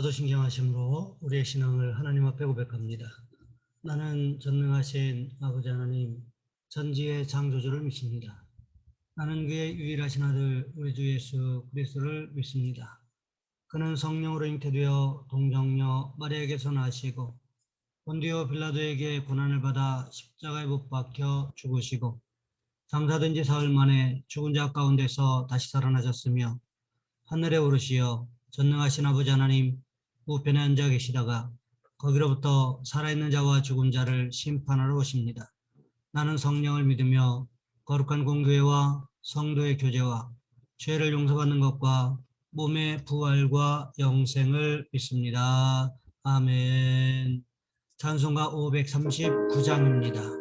사도신경하심으로 우리의 신앙을 하나님 앞에 고백합니다. 나는 전능하신 아버지 하나님, 전지의 창조주를 믿습니다. 나는 그의 유일하신 아들 우리 주 예수 그리스도를 믿습니다. 그는 성령으로 잉태되어 동정녀 마리아에게서 나시고 본디오 빌라도에게 고난을 받아 십자가에 못 박혀 죽으시고 장사된 지 사흘 만에 죽은 자 가운데서 다시 살아나셨으며 하늘에 오르시어 전능하신 아버지 하나님 우편에 앉아 계시다가 거기로부터 살아있는 자와 죽은 자를 심판하러 오십니다. 나는 성령을 믿으며 거룩한 공교회와 성도의 교제와 죄를 용서받는 것과 몸의 부활과 영생을 믿습니다. 아멘. 찬송가 539장입니다.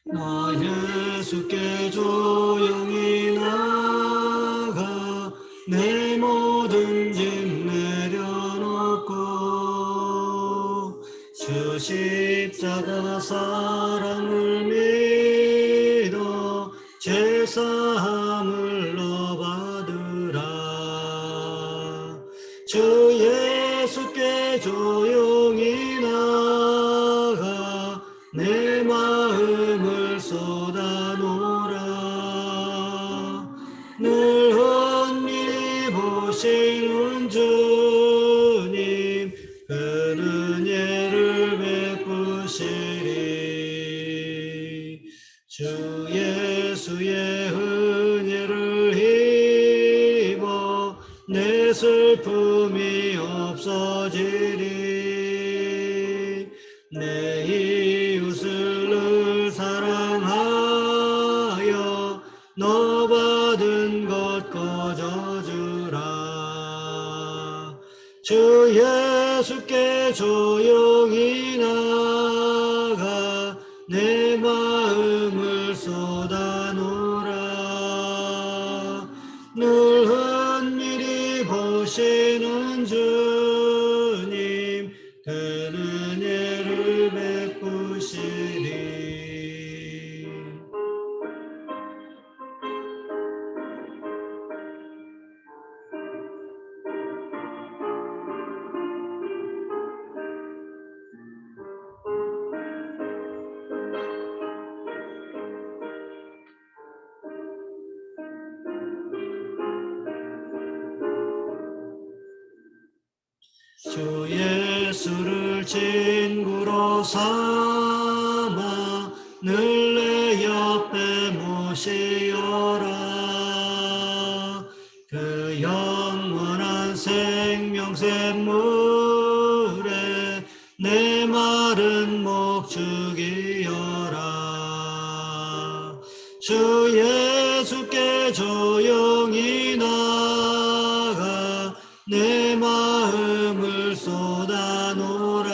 나 예수께 조용히 나가 내 모든 짐 내려놓고 주 십자가 사랑을 믿어 죄사함을 너 받으라. 주 예수께 조용히 나가 내 마음을 쏟아놓으라. 늘 은밀히 보시는 주님 그 은혜를 베푸시리. 주 예수의 은혜를 입어 내 슬픔이 없어지리. 내 이웃을 늘 사랑하여 너 받은 것 거저주라. 주 예수께 조용히 나가 내 마음을 쏟아놓으라. 늘 은밀히 보시는 주님 그 은혜를 베푸시리. 주 예수를 친구로 삼아 늘 내 옆에 모시어라. 그 영원한 생명샘물에 내 마른 목 죽이어라. 주 예수께 조용히 나가 내 마음을 쏟아놓으라.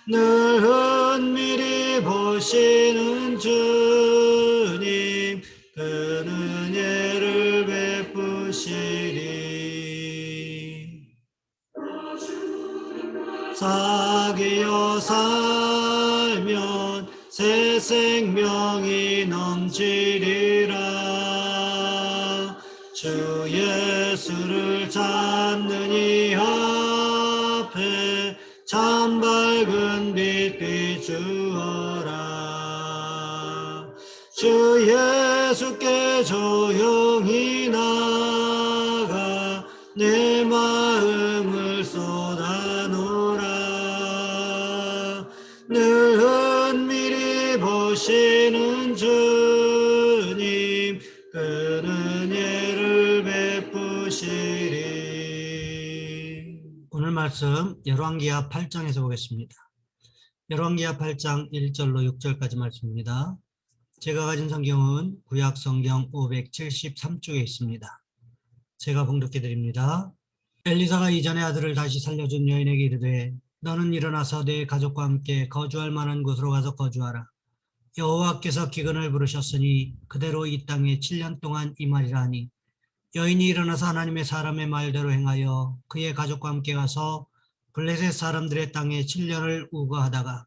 늘 은밀히 보시는 주님 그 은혜를 베푸시리. 사귀어 살면 새 생명이 넘치리라. 주 예수를 찾는 이 앞에 참 밝은 빛 비추어라. 주 예수께 조용히 나가 내 마음을 쏟아놓으라. 늘 은밀히 보시는 주님 그 은혜를 베푸시리. 오늘 말씀 열왕기하 8장에서 보겠습니다. 열왕기하 8장 1절로 6절까지 말씀입니다. 제가 가진 성경은 구약 성경 573쪽에 있습니다. 제가 봉독해 드립니다. 엘리사가 이전의 아들을 다시 살려준 여인에게 이르되 너는 일어나서 내 가족과 함께 거주할 만한 곳으로 가서 거주하라. 여호와께서 기근을 부르셨으니 그대로 이 땅에 7년 동안 임하리라 하니 여인이 일어나서 하나님의 사람의 말대로 행하여 그의 가족과 함께 가서 블레셋 사람들의 땅에 7년을 우거하다가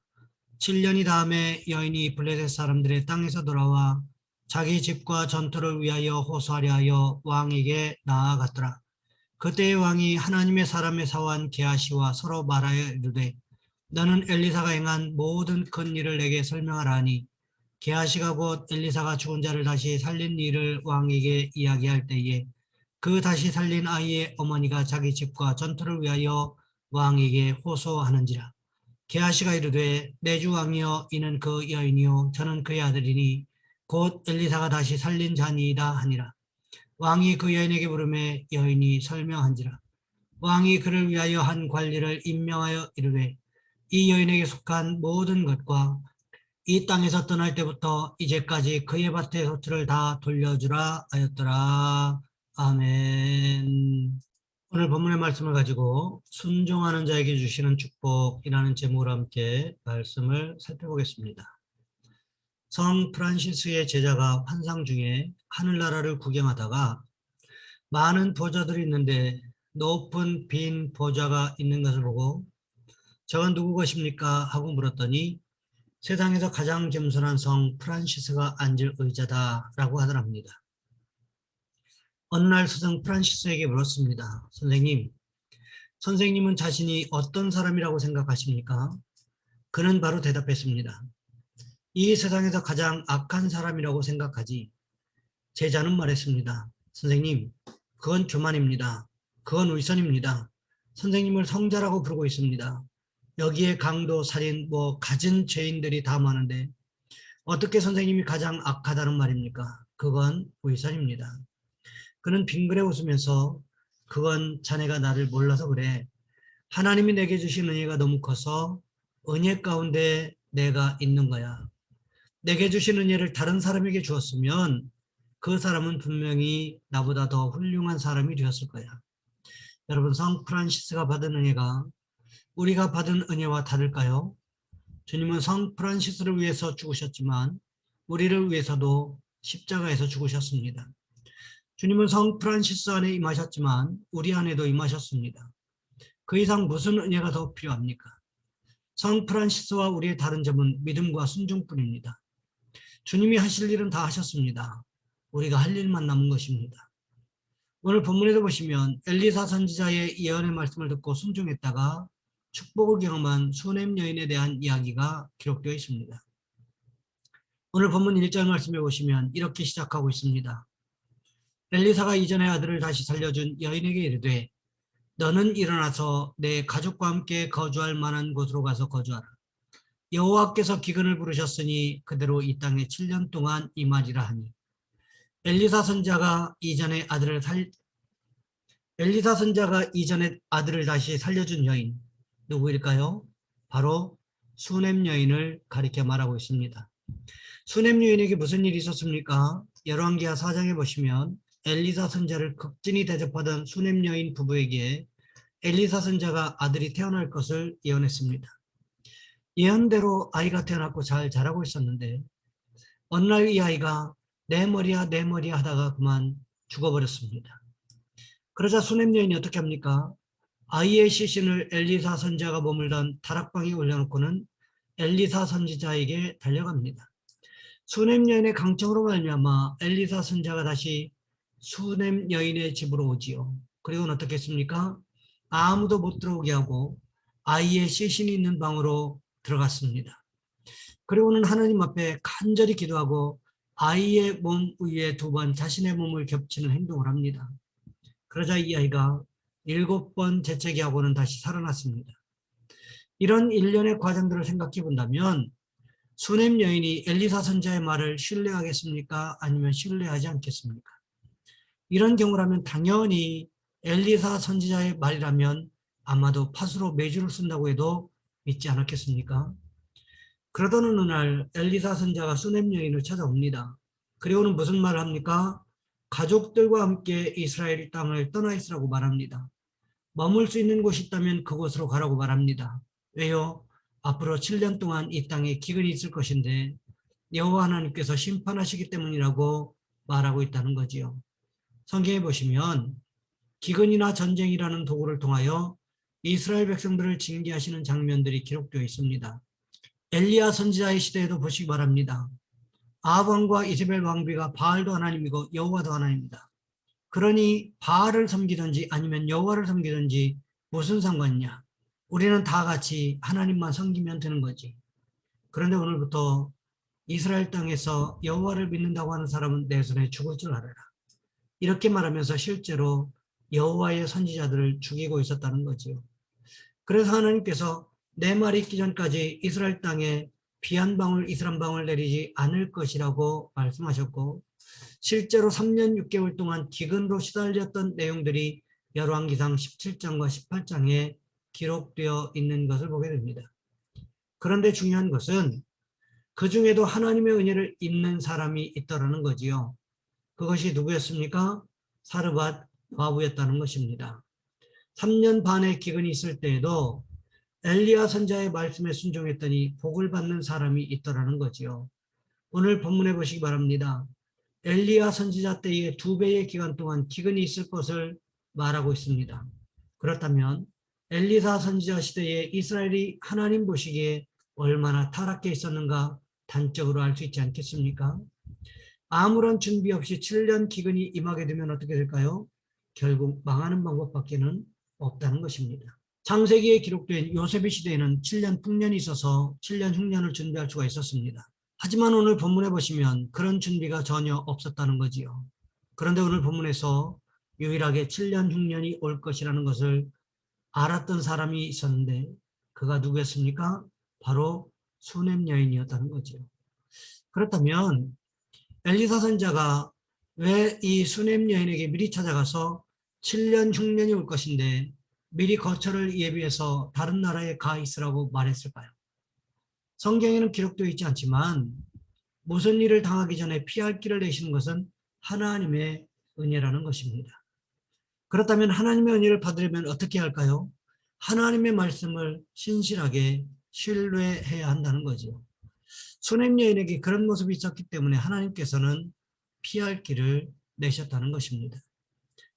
7년이 다음에 여인이 블레셋 사람들의 땅에서 돌아와 자기 집과 전투를 위하여 호소하려 하여 왕에게 나아갔더라. 그때의 왕이 하나님의 사람의 사원 게하시와 서로 말하여 이르되 너는 엘리사가 행한 모든 큰 일을 내게 설명하라 하니 게하시가 곧 엘리사가 죽은 자를 다시 살린 일을 왕에게 이야기할 때에 그 다시 살린 아이의 어머니가 자기 집과 전투를 위하여 왕에게 호소하는지라. 게하시가 이르되 내 주 왕이여 이는 그 여인이요 저는 그의 아들이니 곧 엘리사가 다시 살린 자니이다 하니라. 왕이 그 여인에게 부르매 여인이 설명한지라. 왕이 그를 위하여 한 관리를 임명하여 이르되 이 여인에게 속한 모든 것과 이 땅에서 떠날 때부터 이제까지 그의 밭의 소출을 다 돌려주라 하였더라. 아멘. 오늘 본문의 말씀을 가지고 순종하는 자에게 주시는 축복이라는 제목으로 함께 말씀을 살펴보겠습니다. 성 프란시스의 제자가 환상 중에 하늘나라를 구경하다가 많은 보좌들이 있는데 높은 빈 보좌가 있는 것을 보고 저건 누구 것입니까? 하고 물었더니 세상에서 가장 겸손한 성 프란시스가 앉을 의자다라고 하더랍니다. 어느 날 스승 프란시스에게 물었습니다. 선생님은 자신이 어떤 사람이라고 생각하십니까? 그는 바로 대답했습니다. 이 세상에서 가장 악한 사람이라고 생각하지. 제자는 말했습니다. 선생님, 그건 교만입니다. 그건 위선입니다. 선생님을 성자라고 부르고 있습니다. 여기에 강도, 살인, 갖은 죄인들이 다 많은데 어떻게 선생님이 가장 악하다는 말입니까? 그건 위선입니다. 그는 빙그레 웃으면서 그건 자네가 나를 몰라서 그래. 하나님이 내게 주신 은혜가 너무 커서 은혜 가운데 내가 있는 거야. 내게 주신 은혜를 다른 사람에게 주었으면 그 사람은 분명히 나보다 더 훌륭한 사람이 되었을 거야. 여러분, 성 프란시스가 받은 은혜가 우리가 받은 은혜와 다를까요? 주님은 성 프란시스를 위해서 죽으셨지만 우리를 위해서도 십자가에서 죽으셨습니다. 주님은 성 프란시스 안에 임하셨지만 우리 안에도 임하셨습니다. 그 이상 무슨 은혜가 더 필요합니까? 성 프란시스와 우리의 다른 점은 믿음과 순종뿐입니다. 주님이 하실 일은 다 하셨습니다. 우리가 할 일만 남은 것입니다. 오늘 본문에도 보시면 엘리사 선지자의 예언의 말씀을 듣고 순종했다가 축복을 경험한 수넴 여인에 대한 이야기가 기록되어 있습니다. 오늘 본문 1절 말씀에 보시면 이렇게 시작하고 있습니다. 엘리사가 이전의 아들을 다시 살려준 여인에게 이르되 너는 일어나서 내 가족과 함께 거주할 만한 곳으로 가서 거주하라. 여호와께서 기근을 부르셨으니 그대로 이 땅에 7년 동안 임하리라 하니 엘리사 선자가 이전에 아들을 다시 살려준 여인 누구일까요? 바로 수넴 여인을 가리켜 말하고 있습니다. 수넴 여인에게 무슨 일이 있었습니까? 열왕기하 4장에 보시면 엘리사 선자를 극진히 대접하던 수넴 여인 부부에게 엘리사 선자가 아들이 태어날 것을 예언했습니다. 예언대로 아이가 태어났고 잘 자라고 있었는데 어느 날 이 아이가 내 머리야 내 머리야 하다가 그만 죽어버렸습니다. 그러자 수넴 여인이 어떻게 합니까? 아이의 시신을 엘리사 선지자가 머물던 다락방에 올려놓고는 엘리사 선지자에게 달려갑니다. 수넴 여인의 강청으로 말미암아 엘리사 선지자가 다시 수넴 여인의 집으로 오지요. 그리고는 어떻게 했습니까? 아무도 못 들어오게 하고 아이의 시신이 있는 방으로 들어갔습니다. 그리고는 하나님 앞에 간절히 기도하고 아이의 몸 위에 2번 자신의 몸을 겹치는 행동을 합니다. 그러자 이 아이가 7번 재채기하고는 다시 살아났습니다. 이런 일련의 과정들을 생각해 본다면 수넴 여인이 엘리사 선지자의 말을 신뢰하겠습니까? 아니면 신뢰하지 않겠습니까? 이런 경우라면 당연히 엘리사 선지자의 말이라면 아마도 팥으로 메주를 쓴다고 해도 믿지 않았겠습니까? 그러던 어느 날 엘리사 선지자가 수넴 여인을 찾아옵니다. 그리고는 무슨 말을 합니까? 가족들과 함께 이스라엘 땅을 떠나 있으라고 말합니다. 머물 수 있는 곳이 있다면 그곳으로 가라고 말합니다. 왜요? 앞으로 7년 동안 이 땅에 기근이 있을 것인데 여호와 하나님께서 심판하시기 때문이라고 말하고 있다는 거지요. 성경에 보시면 기근이나 전쟁이라는 도구를 통하여 이스라엘 백성들을 징계하시는 장면들이 기록되어 있습니다. 엘리야 선지자의 시대에도 보시기 바랍니다. 아합 왕과 이세벨 왕비가 바알도 하나님이고 여호와도 하나님이다. 그러니 바알을 섬기든지 아니면 여호와를 섬기든지 무슨 상관이냐? 우리는 다 같이 하나님만 섬기면 되는 거지. 그런데 오늘부터 이스라엘 땅에서 여호와를 믿는다고 하는 사람은 내 손에 죽을 줄 알아라. 이렇게 말하면서 실제로 여호와의 선지자들을 죽이고 있었다는 거지요. 그래서 하나님께서 내 말이 있기 전까지 이스라엘 땅에 비 한 방울 이슬 한 방울 내리지 않을 것이라고 말씀하셨고, 실제로 3년 6개월 동안 기근으로 시달렸던 내용들이 열왕기상 17장과 18장에 기록되어 있는 것을 보게 됩니다. 그런데 중요한 것은 그 중에도 하나님의 은혜를 입는 사람이 있더라는 거지요. 그것이 누구였습니까? 사르밧 과부였다는 것입니다. 3년 반의 기근이 있을 때에도 엘리야 선지자의 말씀에 순종했더니 복을 받는 사람이 있더라는 거지요. 오늘 본문에 보시기 바랍니다. 엘리야 선지자 때의 2배의 기간 동안 기근이 있을 것을 말하고 있습니다. 그렇다면 엘리사 선지자 시대에 이스라엘이 하나님 보시기에 얼마나 타락해 있었는가 단적으로 알 수 있지 않겠습니까? 아무런 준비 없이 7년 기근이 임하게 되면 어떻게 될까요? 결국 망하는 방법밖에는 없다는 것입니다. 창세기에 기록된 요셉의 시대에는 7년 풍년이 있어서 7년 흉년을 준비할 수가 있었습니다. 하지만 오늘 본문에 보시면 그런 준비가 전혀 없었다는 거지요. 그런데 오늘 본문에서 유일하게 7년 흉년이 올 것이라는 것을 알았던 사람이 있었는데 그가 누구였습니까? 바로 수넴 여인이었다는 거죠. 그렇다면 엘리사 선지자가 왜 이 수넴 여인에게 미리 찾아가서 7년 흉년이 올 것인데 미리 거처를 예비해서 다른 나라에 가 있으라고 말했을까요? 성경에는 기록되어 있지 않지만 무슨 일을 당하기 전에 피할 길을 내시는 것은 하나님의 은혜라는 것입니다. 그렇다면 하나님의 은혜를 받으려면 어떻게 할까요? 하나님의 말씀을 신실하게 신뢰해야 한다는 거죠. 수넴 여인에게 그런 모습이 있었기 때문에 하나님께서는 피할 길을 내셨다는 것입니다.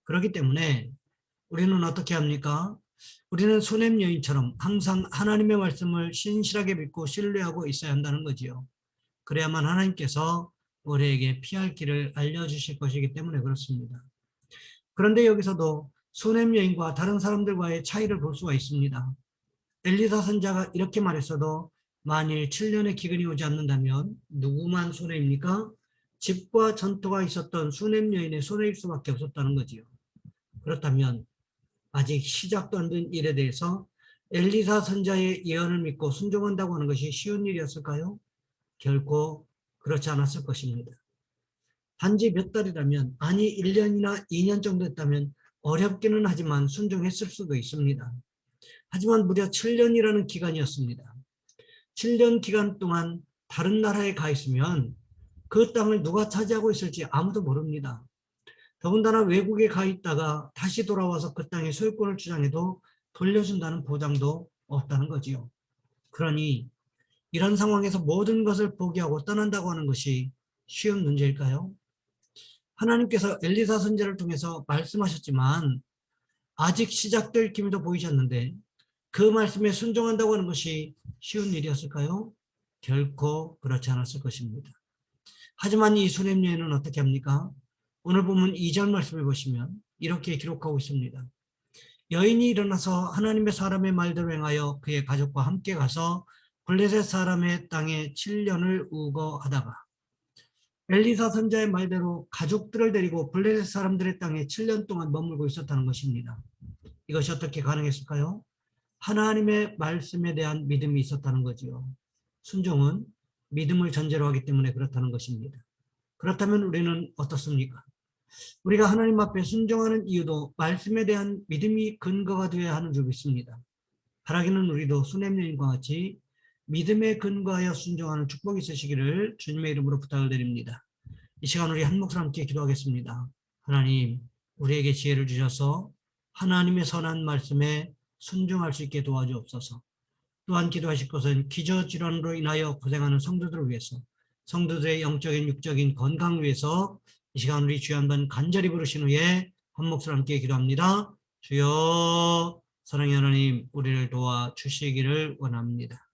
그렇기 때문에 우리는 어떻게 합니까? 우리는 수넴 여인처럼 항상 하나님의 말씀을 신실하게 믿고 신뢰하고 있어야 한다는 거지요. 그래야만 하나님께서 우리에게 피할 길을 알려주실 것이기 때문에 그렇습니다. 그런데 여기서도 수넴 여인과 다른 사람들과의 차이를 볼 수가 있습니다. 엘리사 선지자가 이렇게 말했어도 만일 7년의 기근이 오지 않는다면 누구만 손해입니까? 집과 전토가 있었던 수넴 여인의 손해일 수밖에 없었다는 거지요. 그렇다면 아직 시작도 안 된 일에 대해서 엘리사 선지자의 예언을 믿고 순종한다고 하는 것이 쉬운 일이었을까요? 결코 그렇지 않았을 것입니다. 단지 몇 달이라면, 아니 1년이나 2년 정도 했다면 어렵기는 하지만 순종했을 수도 있습니다. 하지만 무려 7년이라는 기간이었습니다. 7년 기간 동안 다른 나라에 가 있으면 그 땅을 누가 차지하고 있을지 아무도 모릅니다. 더군다나 외국에 가 있다가 다시 돌아와서 그 땅의 소유권을 주장해도 돌려준다는 보장도 없다는 거지요. 그러니 이런 상황에서 모든 것을 포기하고 떠난다고 하는 것이 쉬운 문제일까요? 하나님께서 엘리사 선지자를 통해서 말씀하셨지만 아직 시작될 기미도 보이지 않는데 그 말씀에 순종한다고 하는 것이 쉬운 일이었을까요? 결코 그렇지 않았을 것입니다. 하지만 이 수넴 여인은 어떻게 합니까? 오늘 보면 2절 말씀을 보시면 이렇게 기록하고 있습니다. 여인이 일어나서 하나님의 사람의 말대로 행하여 그의 가족과 함께 가서 블레셋 사람의 땅에 7년을 우거하다가, 엘리사 선지자의 말대로 가족들을 데리고 블레셋 사람들의 땅에 7년 동안 머물고 있었다는 것입니다. 이것이 어떻게 가능했을까요? 하나님의 말씀에 대한 믿음이 있었다는 거지요. 순종은 믿음을 전제로 하기 때문에 그렇다는 것입니다. 그렇다면 우리는 어떻습니까? 우리가 하나님 앞에 순종하는 이유도 말씀에 대한 믿음이 근거가 되어야 하는 줄 믿습니다. 바라기는 우리도 수넴 여인과 같이 믿음에 근거하여 순종하는 축복이 있으시기를 주님의 이름으로 부탁을 드립니다. 이 시간 우리 한 목소리 함께 기도하겠습니다. 하나님, 우리에게 지혜를 주셔서 하나님의 선한 말씀에 순종할 수 있게 도와주옵소서. 또한 기도하실 것은 기저질환으로 인하여 고생하는 성도들을 위해서 성도들의 영적인 육적인 건강 위해서 이 시간 우리 주여 한번 간절히 부르신 후에 한 목소리 함께 기도합니다. 주여, 사랑의 하나님, 우리를 도와 주시기를 원합니다.